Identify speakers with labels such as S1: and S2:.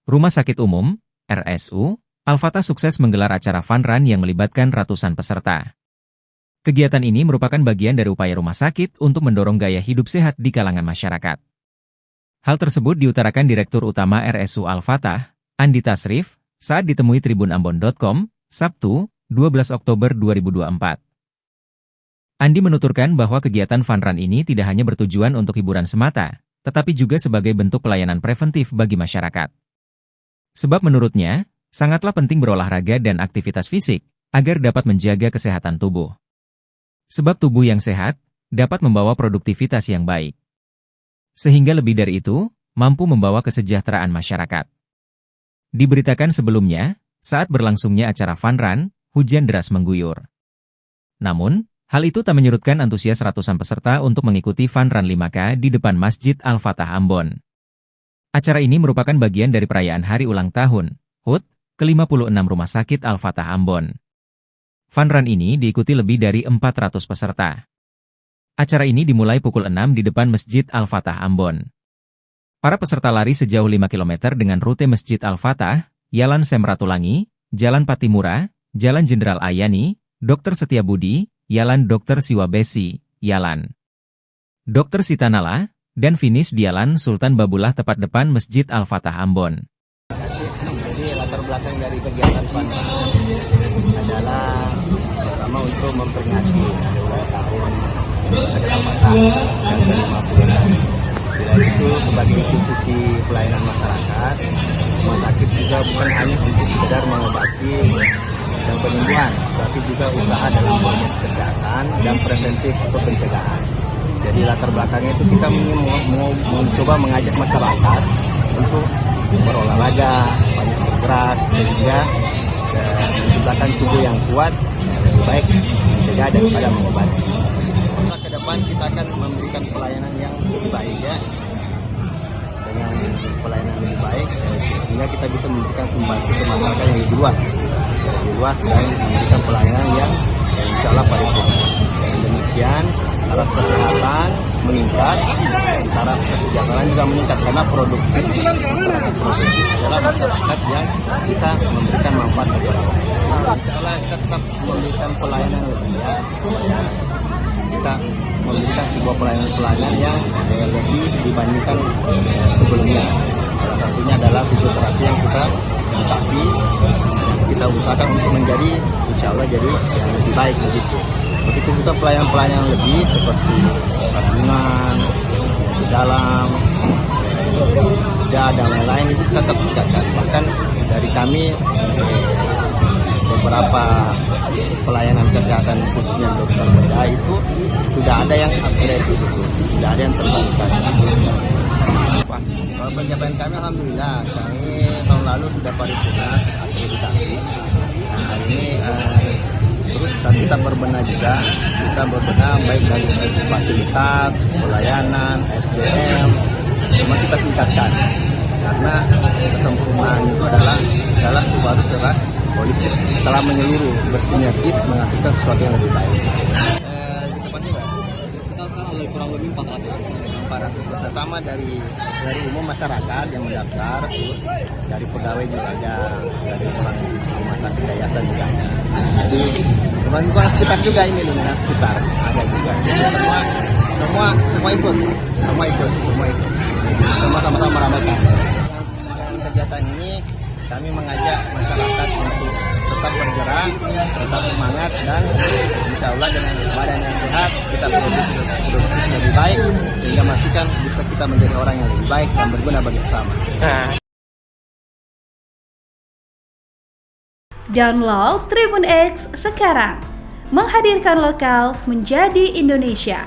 S1: Rumah Sakit Umum, RSU, Al-Fatah sukses menggelar acara fun run yang melibatkan ratusan peserta. Kegiatan ini merupakan bagian dari upaya rumah sakit untuk mendorong gaya hidup sehat di kalangan masyarakat. Hal tersebut diutarakan Direktur Utama RSU Al-Fatah, Andi Tasrif, saat ditemui tribunambon.com, Sabtu, 12 Oktober 2024. Andi menuturkan bahwa kegiatan fun run ini tidak hanya bertujuan untuk hiburan semata, tetapi juga sebagai bentuk pelayanan preventif bagi masyarakat. Sebab menurutnya, sangatlah penting berolahraga dan aktivitas fisik, agar dapat menjaga kesehatan tubuh. Sebab tubuh yang sehat, dapat membawa produktivitas yang baik. Sehingga lebih dari itu, mampu membawa kesejahteraan masyarakat. Diberitakan sebelumnya, saat berlangsungnya acara fun run, hujan deras mengguyur. Namun, hal itu tak menyurutkan antusias ratusan peserta untuk mengikuti fun run 5K di depan Masjid Al-Fatah Ambon. Acara ini merupakan bagian dari perayaan hari ulang tahun, HUT, ke-56 Rumah Sakit Al-Fatah Ambon. Fun run ini diikuti lebih dari 400 peserta. Acara ini dimulai pukul 6 di depan Masjid Al-Fatah Ambon. Para peserta lari sejauh 5 km dengan rute Masjid Al-Fatah, Jalan Semratulangi, Jalan Patimura, Jalan Jenderal Ayani, Dr. Setiabudi, Jalan Dr. Siwabesi, Jalan Dr. Sitanala, dan finish di Jalan Sultan Babullah tepat depan Masjid Al-Fatah Ambon.
S2: Jadi latar belakang dari kegiatan fun run adalah pertama untuk memperingati hari ulang tahun Al-Fatah yang ke-50. Selain itu sebagai institusi pelayanan masyarakat, rumah sakit juga bukan hanya untuk sekedar mengobati dan penyembuhan, tapi juga usaha dalam proses kesehatan dan preventif atau pencegahan. Jadi latar belakangnya itu kita mau mencoba mengajak masyarakat untuk berolahraga, banyak bergerak, sehingga menciptakan tubuh yang kuat, lebih baik mencegah daripada mengobati. Ke depan kita akan memberikan pelayanan yang lebih baik ya, dengan pelayanan lebih baik, sehingga kita bisa memberikan sumbangsi ke masyarakat yang lebih luas dan memberikan pelayanan yang insya Allah paripurna. Dengan demikian, taraf kesehatan meningkat, taraf kesejahteraan juga meningkat karena produktif adalah masyarakat yang bisa memberikan manfaat kepada orang. Insya Allah kita tetap memberikan pelayanan yang lebih ya, kita memberikan sebuah pelayanan yang lebih dibandingkan sebelumnya. Salah satunya adalah fisioterapi yang kita lengkapi, kita usahakan untuk menjadi insya Allah jadi yang lebih baik begitu. Begitu juga pelayanan-pelayanan lebih seperti tabungan, di dalam, dan lain-lain itu tetap tingkatkan. Bahkan dari kami beberapa pelayanan kesehatan khususnya dokter bedah itu sudah ada yang upgrade gitu, sudah ada yang terbarukan. Kalau pencapaian kami alhamdulillah, kami tahun lalu sudah paripurna akreditasi. Nah, hari ini terus kita berbenah juga, kita berbenah baik dari fasilitas, pelayanan, SDM, semua kita tingkatkan. Karena kesempurnaan itu adalah sebuah serat politik telah menyeluruh, bersinergis menghasilkan sesuatu yang lebih baik. Di tempat ini kita sekarang kurang lebih 400 pertama dari umum masyarakat yang mendaftar, terus dari pegawai juga ada, dari orang rumah sakit yayasan juga ada. Jadi teman-teman sekitar juga ini lingkungan sekitar ada juga. Jadi semua ikut, semua sama-sama meramaikan. Dengan kegiatan ini kami mengajak masyarakat untuk tetap bergerak, tetap semangat, dan insya Allah dengan badan yang sehat kita produktif lebih baik, sehingga memastikan bisa kita menjadi orang yang lebih baik dan berguna bagi sesama.
S3: Download Tribun X sekarang, menghadirkan lokal menjadi Indonesia.